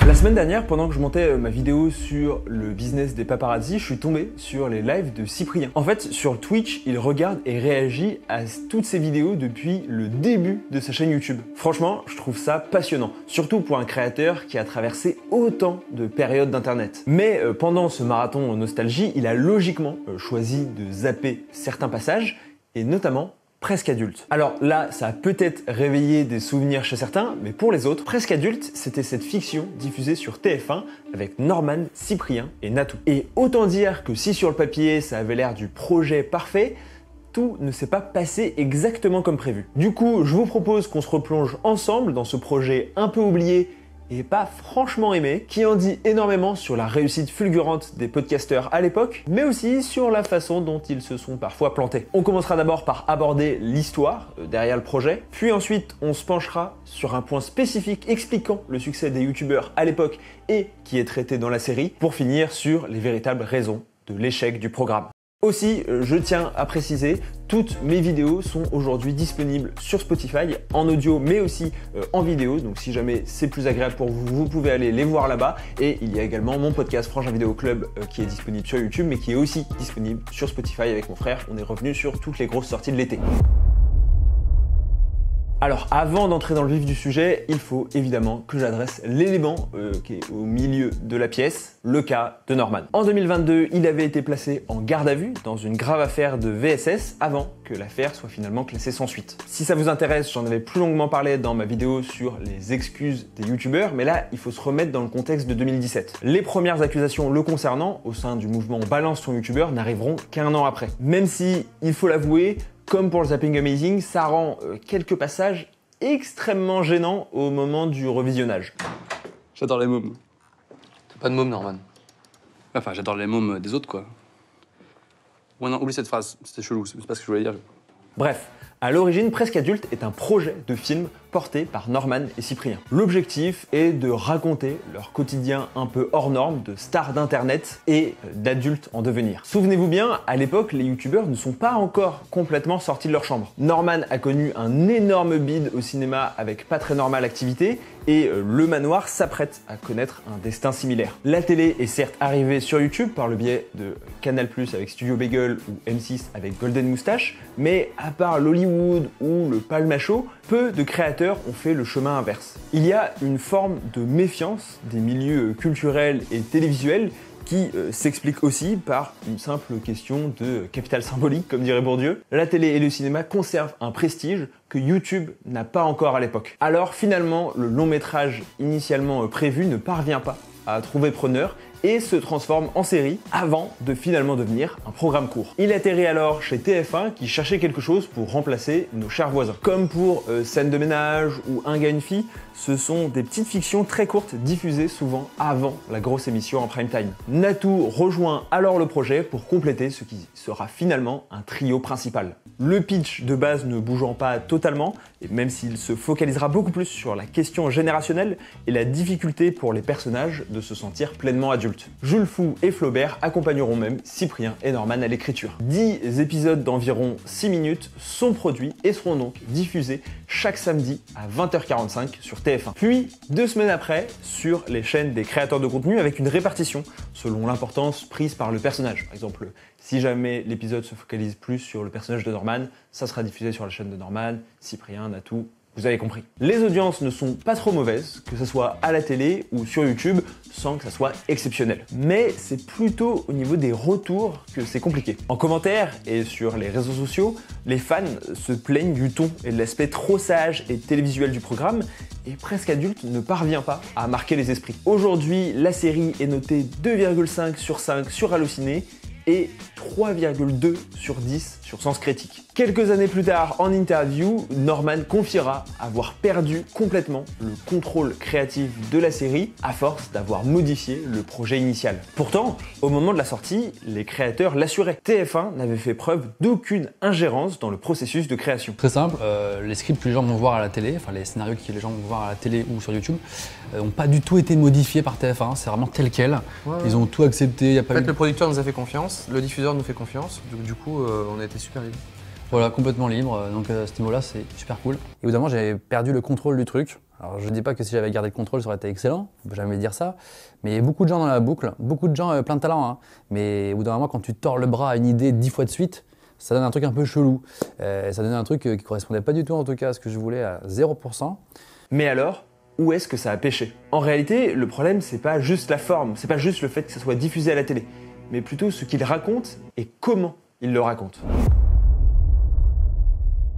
La semaine dernière, pendant que je montais ma vidéo sur le business des paparazzi, je suis tombé sur les lives de Cyprien. En fait, sur Twitch, il regarde et réagit à toutes ses vidéos depuis le début de sa chaîne YouTube. Franchement, je trouve ça passionnant, surtout pour un créateur qui a traversé autant de périodes d'internet. Mais pendant ce marathon nostalgie, il a logiquement choisi de zapper certains passages, et notamment Presque adulte. Alors là, ça a peut-être réveillé des souvenirs chez certains, mais pour les autres, Presque adulte, c'était cette fiction diffusée sur TF1 avec Norman, Cyprien et Natou. Et autant dire que si sur le papier, ça avait l'air du projet parfait, tout ne s'est pas passé exactement comme prévu. Du coup, je vous propose qu'on se replonge ensemble dans ce projet un peu oublié et pas franchement aimé, qui en dit énormément sur la réussite fulgurante des podcasteurs à l'époque, mais aussi sur la façon dont ils se sont parfois plantés. On commencera d'abord par aborder l'histoire derrière le projet, puis ensuite on se penchera sur un point spécifique expliquant le succès des youtubeurs à l'époque et qui est traité dans la série, pour finir sur les véritables raisons de l'échec du programme. Aussi, je tiens à préciser, toutes mes vidéos sont aujourd'hui disponibles sur Spotify, en audio mais aussi en vidéo, donc si jamais c'est plus agréable pour vous, vous pouvez aller les voir là-bas. Et il y a également mon podcast Frangin Vidéo Club qui est disponible sur YouTube mais qui est aussi disponible sur Spotify avec mon frère. On est revenu sur toutes les grosses sorties de l'été. Alors avant d'entrer dans le vif du sujet, il faut évidemment que j'adresse l'élément qui est au milieu de la pièce, le cas de Norman. En 2022, il avait été placé en garde à vue dans une grave affaire de VSS avant que l'affaire soit finalement classée sans suite. Si ça vous intéresse, j'en avais plus longuement parlé dans ma vidéo sur les excuses des youtubeurs, mais là, il faut se remettre dans le contexte de 2017. Les premières accusations le concernant au sein du mouvement Balance ton youtubeur n'arriveront qu'un an après. Même si, il faut l'avouer, comme pour le Zapping Amazing, ça rend quelques passages extrêmement gênants au moment du revisionnage. J'adore les mômes. T'as pas de môme, Norman. Enfin, j'adore les mômes des autres, quoi. Ouais, non, oublie cette phrase, c'était chelou, c'est pas ce que je voulais dire. Bref, à l'origine, Presque adulte est un projet de film porté par Norman et Cyprien. L'objectif est de raconter leur quotidien un peu hors norme de stars d'internet et d'adultes en devenir. Souvenez-vous bien, à l'époque, les youtubeurs ne sont pas encore complètement sortis de leur chambre. Norman a connu un énorme bid au cinéma avec Pas très normal activité et Le Manoir s'apprête à connaître un destin similaire. La télé est certes arrivée sur YouTube par le biais de Canal+ avec Studio Bagel ou M6 avec Golden Moustache, mais à part l'Hollywood ou le Palma Show, peu de créateurs ont fait le chemin inverse. Il y a une forme de méfiance des milieux culturels et télévisuels qui s'explique aussi par une simple question de capital symbolique, comme dirait Bourdieu. La télé et le cinéma conservent un prestige que YouTube n'a pas encore à l'époque. Alors finalement, le long métrage initialement prévu ne parvient pas à trouver preneur et se transforme en série avant de finalement devenir un programme court. Il atterrit alors chez TF1 qui cherchait quelque chose pour remplacer nos chers voisins. Comme pour Scène de ménage ou Un gars, une fille, ce sont des petites fictions très courtes diffusées souvent avant la grosse émission en prime time. Natou rejoint alors le projet pour compléter ce qui sera finalement un trio principal. Le pitch de base ne bougeant pas totalement, et même s'il se focalisera beaucoup plus sur la question générationnelle et la difficulté pour les personnages de se sentir pleinement adultes. Jules Fou et Flaubert accompagneront même Cyprien et Norman à l'écriture. 10 épisodes d'environ 6 minutes sont produits et seront donc diffusés chaque samedi à 20h45 sur TF1. Puis, 2 semaines après, sur les chaînes des créateurs de contenu avec une répartition selon l'importance prise par le personnage. Par exemple, si jamais l'épisode se focalise plus sur le personnage de Norman, ça sera diffusé sur la chaîne de Norman, Cyprien, Natou. Vous avez compris. Les audiences ne sont pas trop mauvaises, que ce soit à la télé ou sur YouTube, sans que ça soit exceptionnel. Mais c'est plutôt au niveau des retours que c'est compliqué. En commentaire et sur les réseaux sociaux, les fans se plaignent du ton et de l'aspect trop sage et télévisuel du programme, et Presque adulte ne parvient pas à marquer les esprits. Aujourd'hui, la série est notée 2,5 sur 5 sur Allociné et 3,2 sur 10 sur Sens Critique. Quelques années plus tard, en interview, Norman confiera avoir perdu complètement le contrôle créatif de la série à force d'avoir modifié le projet initial. Pourtant, au moment de la sortie, les créateurs l'assuraient. TF1 n'avait fait preuve d'aucune ingérence dans le processus de création. Très simple, les scripts que les gens vont voir à la télé, enfin les scénarios que les gens vont voir à la télé ou sur YouTube, n'ont pas du tout été modifiés par TF1, c'est vraiment tel quel. Ouais. Ils ont tout accepté. En fait, le producteur nous a fait confiance, le diffuseur nous fait confiance, donc du coup, on a été super libres. Voilà, complètement libre, donc à ce niveau-là, c'est super cool. Et évidemment, j'avais perdu le contrôle du truc. Alors je dis pas que si j'avais gardé le contrôle, ça aurait été excellent, on peut jamais dire ça, mais il y a beaucoup de gens dans la boucle, beaucoup de gens plein de talent, hein. Mais au bout d'un moment, quand tu tords le bras à une idée 10 fois de suite, ça donne un truc un peu chelou. Ça donnait un truc qui correspondait pas du tout en tout cas à ce que je voulais à 0%. Mais alors, où est-ce que ça a pêché? En réalité, le problème, c'est pas juste la forme, c'est pas juste le fait que ça soit diffusé à la télé, mais plutôt ce qu'il raconte et comment il le raconte.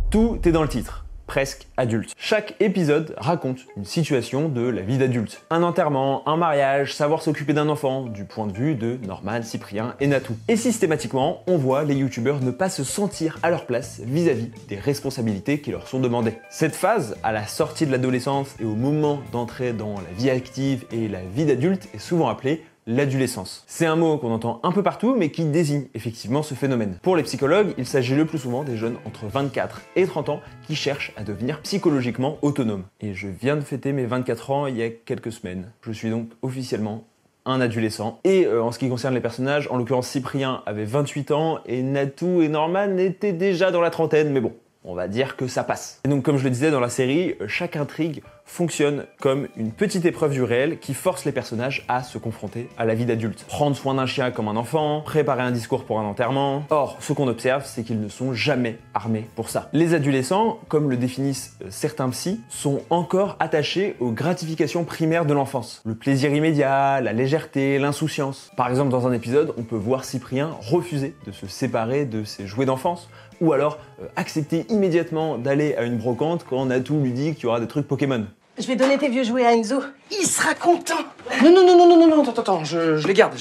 Tout est dans le titre. Presque adulte. Chaque épisode raconte une situation de la vie d'adulte. Un enterrement, un mariage, savoir s'occuper d'un enfant, du point de vue de Norman, Cyprien et Natou. Et systématiquement, on voit les youtubeurs ne pas se sentir à leur place vis-à-vis des responsabilités qui leur sont demandées. Cette phase, à la sortie de l'adolescence et au moment d'entrer dans la vie active et la vie d'adulte, est souvent appelée l'adolescence. C'est un mot qu'on entend un peu partout, mais qui désigne effectivement ce phénomène. Pour les psychologues, il s'agit le plus souvent des jeunes entre 24 et 30 ans qui cherchent à devenir psychologiquement autonomes. Et je viens de fêter mes 24 ans il y a quelques semaines. Je suis donc officiellement un adolescent. Et en ce qui concerne les personnages, en l'occurrence Cyprien avait 28 ans et Natou et Norman étaient déjà dans la trentaine, mais bon, on va dire que ça passe. Et donc comme je le disais dans la série, chaque intrigue fonctionne comme une petite épreuve du réel qui force les personnages à se confronter à la vie d'adulte. Prendre soin d'un chien comme un enfant, préparer un discours pour un enterrement. Or, ce qu'on observe, c'est qu'ils ne sont jamais armés pour ça. Les adolescents, comme le définissent certains psys, sont encore attachés aux gratifications primaires de l'enfance. Le plaisir immédiat, la légèreté, l'insouciance. Par exemple, dans un épisode, on peut voir Cyprien refuser de se séparer de ses jouets d'enfance, ou alors accepter immédiatement d'aller à une brocante quand Natou lui dit qu'il y aura des trucs Pokémon. Je vais donner tes vieux jouets à Enzo. Il sera content. Non, attends, je les garde.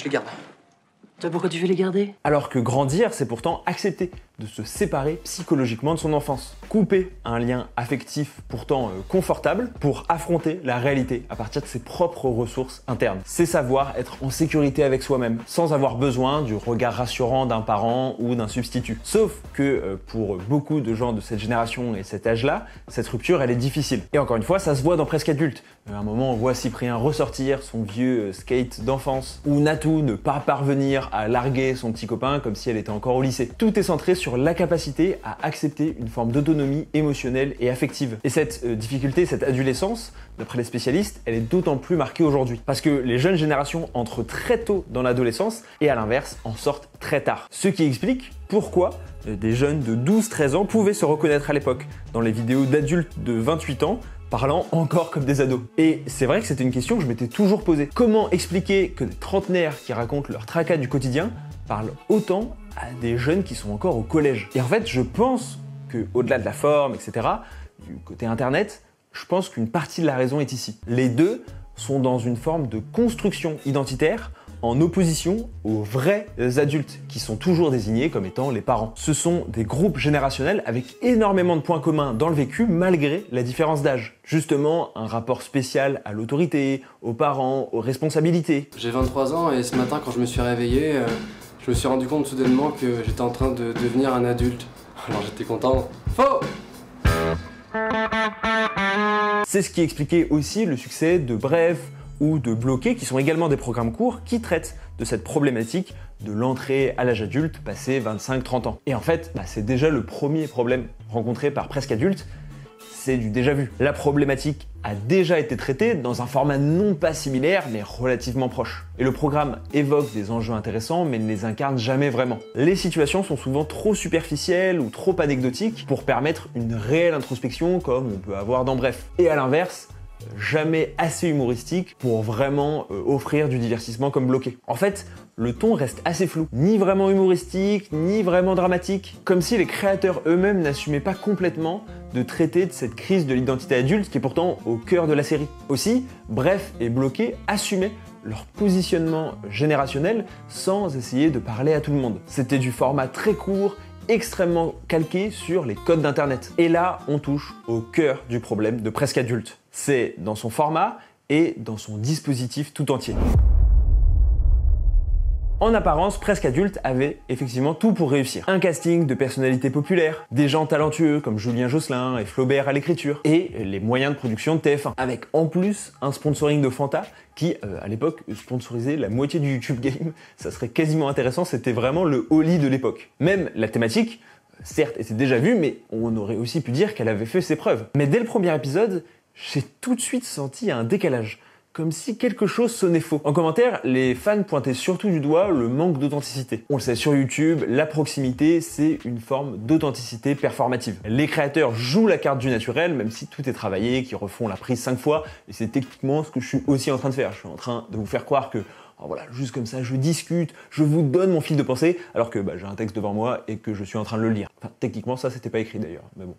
Toi, pourquoi tu veux les garder? Alors que grandir, c'est pourtant accepter de se séparer psychologiquement de son enfance. Couper un lien affectif pourtant confortable pour affronter la réalité à partir de ses propres ressources internes. C'est savoir être en sécurité avec soi-même, sans avoir besoin du regard rassurant d'un parent ou d'un substitut. Sauf que pour beaucoup de gens de cette génération et cet âge-là, cette rupture, elle est difficile. Et encore une fois, ça se voit dans Presque adulte. À un moment, on voit Cyprien ressortir son vieux skate d'enfance, ou Natou ne pas parvenir à larguer son petit copain comme si elle était encore au lycée. Tout est centré sur la capacité à accepter une forme d'autonomie émotionnelle et affective. Et cette difficulté, cette adolescence, d'après les spécialistes, elle est d'autant plus marquée aujourd'hui. Parce que les jeunes générations entrent très tôt dans l'adolescence et à l'inverse, en sortent très tard. Ce qui explique pourquoi des jeunes de 12-13 ans pouvaient se reconnaître à l'époque dans les vidéos d'adultes de 28 ans parlant encore comme des ados. Et c'est vrai que c'était une question que je m'étais toujours posée. Comment expliquer que des trentenaires qui racontent leur tracas du quotidien parlent autant à des jeunes qui sont encore au collège? Et en fait, je pense que, au-delà de la forme, etc., du côté internet, je pense qu'une partie de la raison est ici. Les deux sont dans une forme de construction identitaire en opposition aux vrais adultes qui sont toujours désignés comme étant les parents. Ce sont des groupes générationnels avec énormément de points communs dans le vécu malgré la différence d'âge. Justement, un rapport spécial à l'autorité, aux parents, aux responsabilités. J'ai 23 ans et ce matin quand je me suis réveillé, je me suis rendu compte soudainement que j'étais en train de devenir un adulte. Alors j'étais content. Faux! C'est ce qui expliquait aussi le succès de Bref ou de Bloqué, qui sont également des programmes courts qui traitent de cette problématique de l'entrée à l'âge adulte passé 25-30 ans. Et en fait, c'est déjà le premier problème rencontré par Presque adulte, c'est du déjà vu. La problématique a déjà été traitée dans un format non pas similaire, mais relativement proche. Et le programme évoque des enjeux intéressants, mais ne les incarne jamais vraiment. Les situations sont souvent trop superficielles ou trop anecdotiques pour permettre une réelle introspection comme on peut avoir dans Bref. Et à l'inverse, jamais assez humoristique pour vraiment offrir du divertissement comme Bloqué. En fait, le ton reste assez flou, ni vraiment humoristique, ni vraiment dramatique, comme si les créateurs eux-mêmes n'assumaient pas complètement de traiter de cette crise de l'identité adulte qui est pourtant au cœur de la série. Aussi, Bref et Bloqué assumaient leur positionnement générationnel sans essayer de parler à tout le monde. C'était du format très court, extrêmement calqué sur les codes d'internet. Et là, on touche au cœur du problème de Presque adulte. C'est dans son format et dans son dispositif tout entier. En apparence, Presque adulte avait effectivement tout pour réussir. Un casting de personnalités populaires, des gens talentueux comme Julien Josselin et Flaubert à l'écriture, et les moyens de production de TF1, avec en plus un sponsoring de Fanta qui, à l'époque, sponsorisait la moitié du YouTube Game. Ça serait quasiment intéressant, c'était vraiment le Oli de l'époque. Même la thématique, certes, était déjà vue, mais on aurait aussi pu dire qu'elle avait fait ses preuves. Mais dès le premier épisode, j'ai tout de suite senti un décalage. Comme si quelque chose sonnait faux. En commentaire, les fans pointaient surtout du doigt le manque d'authenticité. On le sait sur YouTube, la proximité, c'est une forme d'authenticité performative. Les créateurs jouent la carte du naturel, même si tout est travaillé, qu'ils refont la prise 5 fois, et c'est techniquement ce que je suis aussi en train de faire. Je suis en train de vous faire croire que, oh voilà, juste comme ça, je discute, je vous donne mon fil de pensée, alors que j'ai un texte devant moi et que je suis en train de le lire. Enfin, techniquement, ça, c'était pas écrit d'ailleurs, mais bon.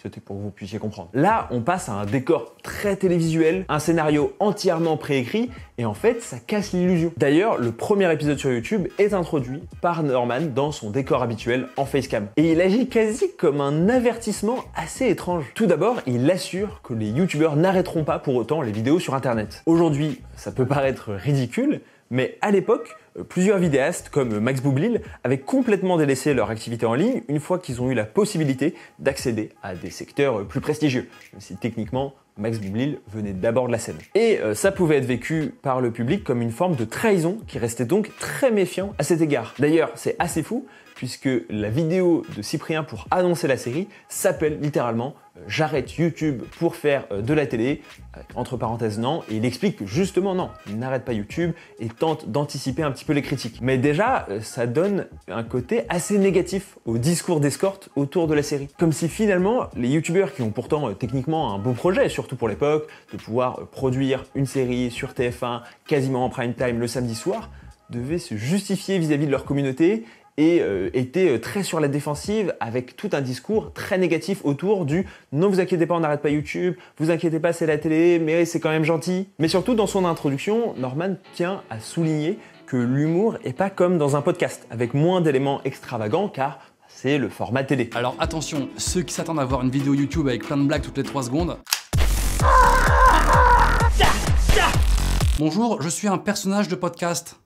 C'était pour que vous puissiez comprendre. Là, on passe à un décor très télévisuel, un scénario entièrement préécrit, et en fait, ça casse l'illusion. D'ailleurs, le premier épisode sur YouTube est introduit par Norman dans son décor habituel en facecam. Et il agit quasi comme un avertissement assez étrange. Tout d'abord, il assure que les YouTubeurs n'arrêteront pas pour autant les vidéos sur Internet. Aujourd'hui, ça peut paraître ridicule, mais à l'époque, plusieurs vidéastes comme Max Boublil avaient complètement délaissé leur activité en ligne une fois qu'ils ont eu la possibilité d'accéder à des secteurs plus prestigieux, même si techniquement Max Boublil venait d'abord de la scène. Et ça pouvait être vécu par le public comme une forme de trahison qui restait donc très méfiant à cet égard. D'ailleurs, c'est assez fou puisque la vidéo de Cyprien pour annoncer la série s'appelle littéralement « J'arrête YouTube pour faire de la télé », entre parenthèses non, et il explique que justement non, il n'arrête pas YouTube et tente d'anticiper un petit peu les critiques. Mais déjà, ça donne un côté assez négatif au discours d'escorte autour de la série. Comme si finalement, les YouTubeurs qui ont pourtant techniquement un beau projet, surtout pour l'époque, de pouvoir produire une série sur TF1 quasiment en prime time le samedi soir, devaient se justifier vis-à-vis de leur communauté et était très sur la défensive avec tout un discours très négatif autour du « non vous inquiétez pas on n'arrête pas YouTube, vous inquiétez pas c'est la télé, mais c'est quand même gentil ». Mais surtout dans son introduction, Norman tient à souligner que l'humour est pas comme dans un podcast, avec moins d'éléments extravagants car c'est le format télé. Alors attention, ceux qui s'attendent à voir une vidéo YouTube avec plein de blagues toutes les 3 secondes... Bonjour, je suis un personnage de podcast.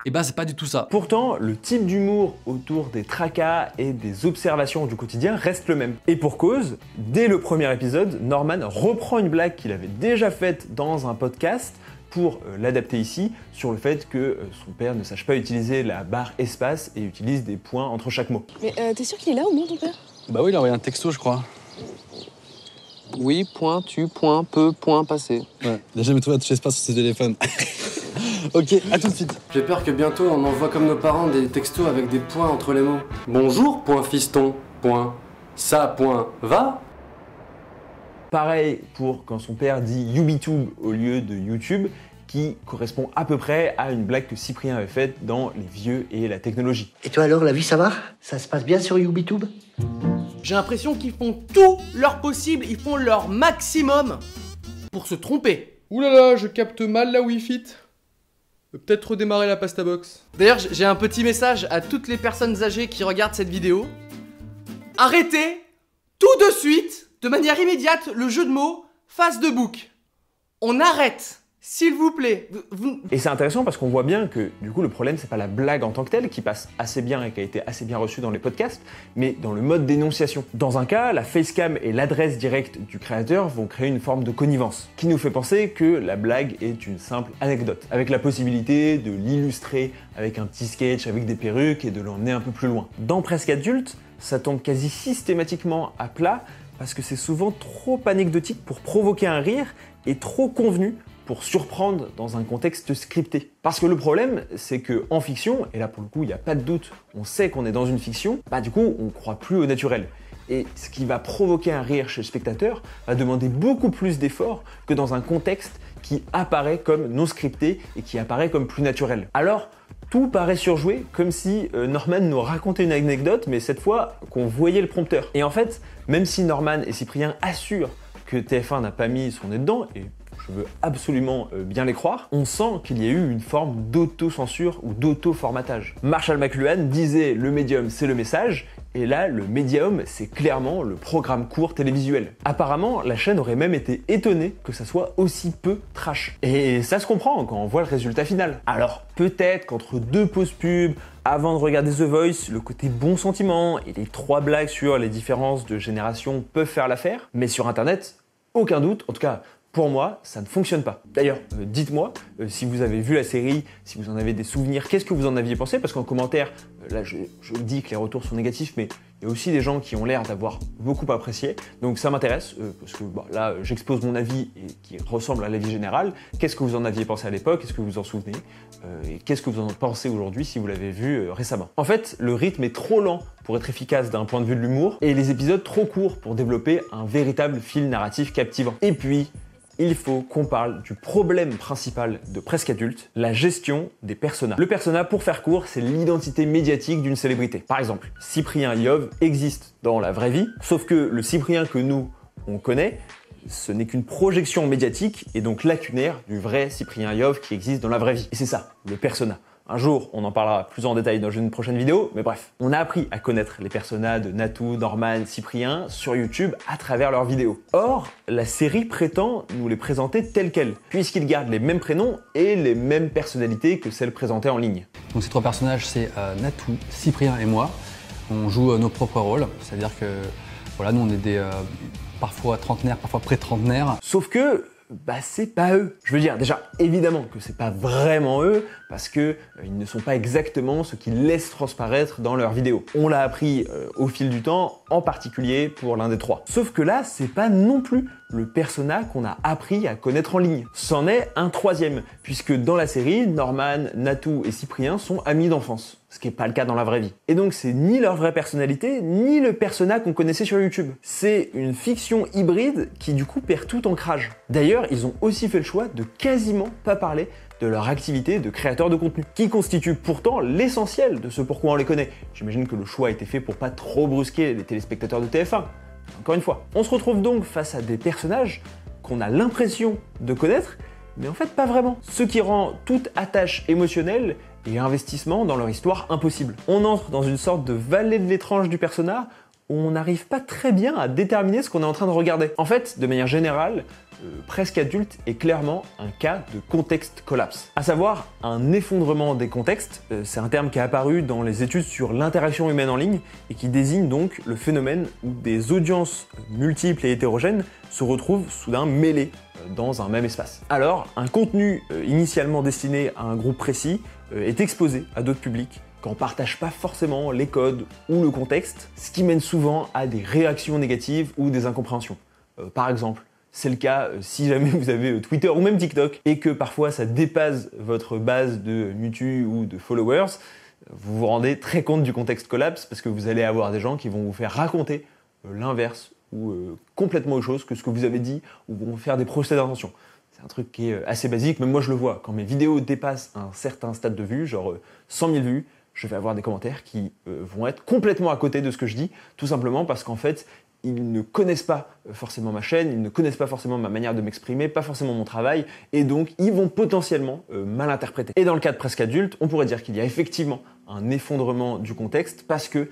Et c'est pas du tout ça. Pourtant, le type d'humour autour des tracas et des observations du quotidien reste le même. Et pour cause, dès le premier épisode, Norman reprend une blague qu'il avait déjà faite dans un podcast pour l'adapter ici sur le fait que son père ne sache pas utiliser la barre espace et utilise des points entre chaque mot. Mais t'es sûr qu'il est là au moins ton père? Bah oui, il a envoyé un texto je crois. Oui, point, tu, point, peu, point, passé. Ouais, il a jamais trouvé à toucher espace sur ses téléphones. Ok, à tout de suite. J'ai peur que bientôt on envoie comme nos parents des textos avec des points entre les mots. Bonjour, point fiston, point. Ça, point, va. Pareil pour quand son père dit YubiTube au lieu de YouTube, qui correspond à peu près à une blague que Cyprien avait faite dans Les Vieux et la technologie. Et toi alors, la vie ça va? Ça se passe bien sur YouTube? J'ai l'impression qu'ils font tout leur possible, ils font leur maximum pour se tromper. Ouh là là, je capte mal la Wi-Fi. Peut-être redémarrer la pasta box. D'ailleurs, j'ai un petit message à toutes les personnes âgées qui regardent cette vidéo. Arrêtez tout de suite, de manière immédiate, le jeu de mots face de bouc. On arrête, s'il vous plaît. Et c'est intéressant parce qu'on voit bien que du coup le problème c'est pas la blague en tant que telle qui passe assez bien et qui a été assez bien reçue dans les podcasts, mais dans le mode d'énonciation. Dans un cas, la facecam et l'adresse directe du créateur vont créer une forme de connivence qui nous fait penser que la blague est une simple anecdote, avec la possibilité de l'illustrer avec un petit sketch avec des perruques et de l'emmener un peu plus loin. Dans Presque Adulte, ça tombe quasi systématiquement à plat parce que c'est souvent trop anecdotique pour provoquer un rire et trop convenu pour surprendre dans un contexte scripté. Parce que le problème, c'est que en fiction, et là pour le coup, il n'y a pas de doute, on sait qu'on est dans une fiction, du coup, on ne croit plus au naturel. Et ce qui va provoquer un rire chez le spectateur va demander beaucoup plus d'efforts que dans un contexte qui apparaît comme non scripté et qui apparaît comme plus naturel. Alors, tout paraît surjoué, comme si Norman nous racontait une anecdote, mais cette fois qu'on voyait le prompteur. Et en fait, même si Norman et Cyprien assurent que TF1 n'a pas mis son nez dedans, et je veux absolument bien les croire, on sent qu'il y a eu une forme d'auto-censure ou d'auto-formatage. Marshall McLuhan disait « le médium, c'est le message », et là, le médium, c'est clairement le programme court télévisuel. Apparemment, la chaîne aurait même été étonnée que ça soit aussi peu trash. Et ça se comprend quand on voit le résultat final. Alors, peut-être qu'entre 2 pauses pub, avant de regarder The Voice, le côté bon sentiment et les 3 blagues sur les différences de génération peuvent faire l'affaire, mais sur Internet, aucun doute, en tout cas, pour moi, ça ne fonctionne pas. D'ailleurs, dites-moi si vous avez vu la série, si vous en avez des souvenirs, qu'est-ce que vous en aviez pensé? Parce qu'en commentaire, là je dis que les retours sont négatifs, mais Il y a aussi des gens qui ont l'air d'avoir beaucoup apprécié. Donc ça m'intéresse, parce que là, j'expose mon avis et qui ressemble à l'avis général. Qu'est-ce que vous en aviez pensé à l'époque? Est-ce que vous vous en souvenez? Et qu'est-ce que vous en pensez aujourd'hui si vous l'avez vu récemment? En fait, le rythme est trop lent pour être efficace d'un point de vue de l'humour, et les épisodes trop courts pour développer un véritable fil narratif captivant. Et puis, il faut qu'on parle du problème principal de Presque Adulte, la gestion des personas. Le persona, pour faire court, c'est l'identité médiatique d'une célébrité. Par exemple, Cyprien Iov existe dans la vraie vie, sauf que le Cyprien que nous, on connaît, ce n'est qu'une projection médiatique et donc lacunaire du vrai Cyprien Iov qui existe dans la vraie vie. Et c'est ça, le persona. Un jour, on en parlera plus en détail dans une prochaine vidéo, mais bref. On a appris à connaître les personas de Natou, Norman, Cyprien sur YouTube à travers leurs vidéos. Or, la série prétend nous les présenter tels quels, puisqu'ils gardent les mêmes prénoms et les mêmes personnalités que celles présentées en ligne. Donc ces trois personnages, c'est Natou, Cyprien et moi. On joue nos propres rôles, c'est-à-dire que voilà, nous on est des parfois trentenaires, parfois pré-trentenaires. Sauf que c'est pas eux. Je veux dire, déjà, évidemment que c'est pas vraiment eux, parce que ils ne sont pas exactement ce qu'ils laissent transparaître dans leurs vidéos. On l'a appris au fil du temps, en particulier pour l'un des trois. Sauf que là, c'est pas non plus le persona qu'on a appris à connaître en ligne. C'en est un troisième, puisque dans la série, Norman, Natou et Cyprien sont amis d'enfance, ce qui n'est pas le cas dans la vraie vie. Et donc c'est ni leur vraie personnalité, ni le persona qu'on connaissait sur YouTube. C'est une fiction hybride qui du coup perd tout ancrage. D'ailleurs, ils ont aussi fait le choix de quasiment pas parler de leur activité de créateur de contenu, qui constitue pourtant l'essentiel de ce pourquoi on les connaît. J'imagine que le choix a été fait pour pas trop brusquer les téléspectateurs de TF1. Encore une fois, on se retrouve donc face à des personnages qu'on a l'impression de connaître, mais en fait pas vraiment. Ce qui rend toute attache émotionnelle et investissement dans leur histoire impossible. On entre dans une sorte de vallée de l'étrange du persona où on n'arrive pas très bien à déterminer ce qu'on est en train de regarder. En fait, de manière générale, Presque Adulte est clairement un cas de contexte collapse. À savoir, un effondrement des contextes, c'est un terme qui est apparu dans les études sur l'interaction humaine en ligne et qui désigne donc le phénomène où des audiences multiples et hétérogènes se retrouvent soudain mêlées dans un même espace. Alors, un contenu initialement destiné à un groupe précis est exposé à d'autres publics qu'on ne partage pas forcément les codes ou le contexte, ce qui mène souvent à des réactions négatives ou des incompréhensions. Par exemple, c'est le cas si jamais vous avez Twitter ou même TikTok et que parfois ça dépasse votre base de mutu ou de followers, vous vous rendez très compte du contexte collapse parce que vous allez avoir des gens qui vont vous faire raconter l'inverse ou complètement autre chose que ce que vous avez dit ou vont faire des procès d'intention. C'est un truc qui est assez basique, même moi je le vois. Quand mes vidéos dépassent un certain stade de vue, genre 100 000 vues, je vais avoir des commentaires qui vont être complètement à côté de ce que je dis, tout simplement parce qu'en fait, ils ne connaissent pas forcément ma chaîne, ils ne connaissent pas forcément ma manière de m'exprimer, pas forcément mon travail, et donc ils vont potentiellement mal interpréter. Et dans le cas de Presque Adulte, on pourrait dire qu'il y a effectivement un effondrement du contexte parce que,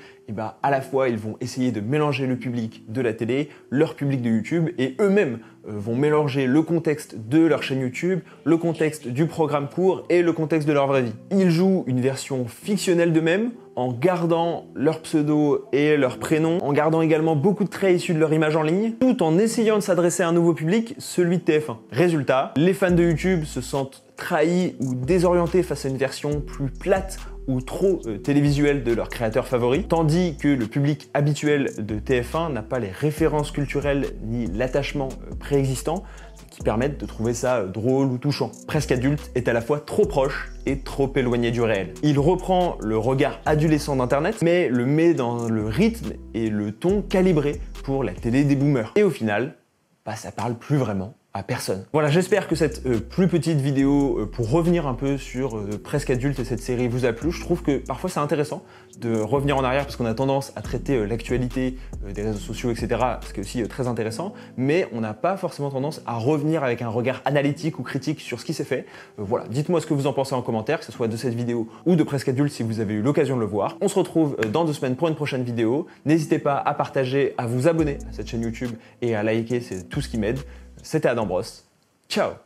à la fois, ils vont essayer de mélanger le public de la télé, leur public de YouTube, et eux-mêmes vont mélanger le contexte de leur chaîne YouTube, le contexte du programme court et le contexte de leur vraie vie. Ils jouent une version fictionnelle d'eux-mêmes en gardant leur pseudo et leur prénom, en gardant également beaucoup de traits issus de leur image en ligne, tout en essayant de s'adresser à un nouveau public, celui de TF1. Résultat, les fans de YouTube se sentent trahis ou désorientés face à une version plus plate ou trop télévisuelle de leur créateur favori, tandis que le public habituel de TF1 n'a pas les références culturelles ni l'attachement préexistant qui permettent de trouver ça drôle ou touchant. Presque Adulte est à la fois trop proche et trop éloigné du réel. Il reprend le regard adolescent d'Internet, mais le met dans le rythme et le ton calibré pour la télé des boomers. Et au final, ça parle plus vraiment à personne. Voilà, j'espère que cette plus petite vidéo pour revenir un peu sur Presque Adulte et cette série vous a plu. Je trouve que parfois c'est intéressant de revenir en arrière parce qu'on a tendance à traiter l'actualité des réseaux sociaux, etc., ce qui est aussi très intéressant, mais on n'a pas forcément tendance à revenir avec un regard analytique ou critique sur ce qui s'est fait. Voilà, dites-moi ce que vous en pensez en commentaire, que ce soit de cette vidéo ou de Presque Adulte si vous avez eu l'occasion de le voir. On se retrouve dans 2 semaines pour une prochaine vidéo. N'hésitez pas à partager, à vous abonner à cette chaîne YouTube et à liker, c'est tout ce qui m'aide. C'était Adam Bros. Ciao!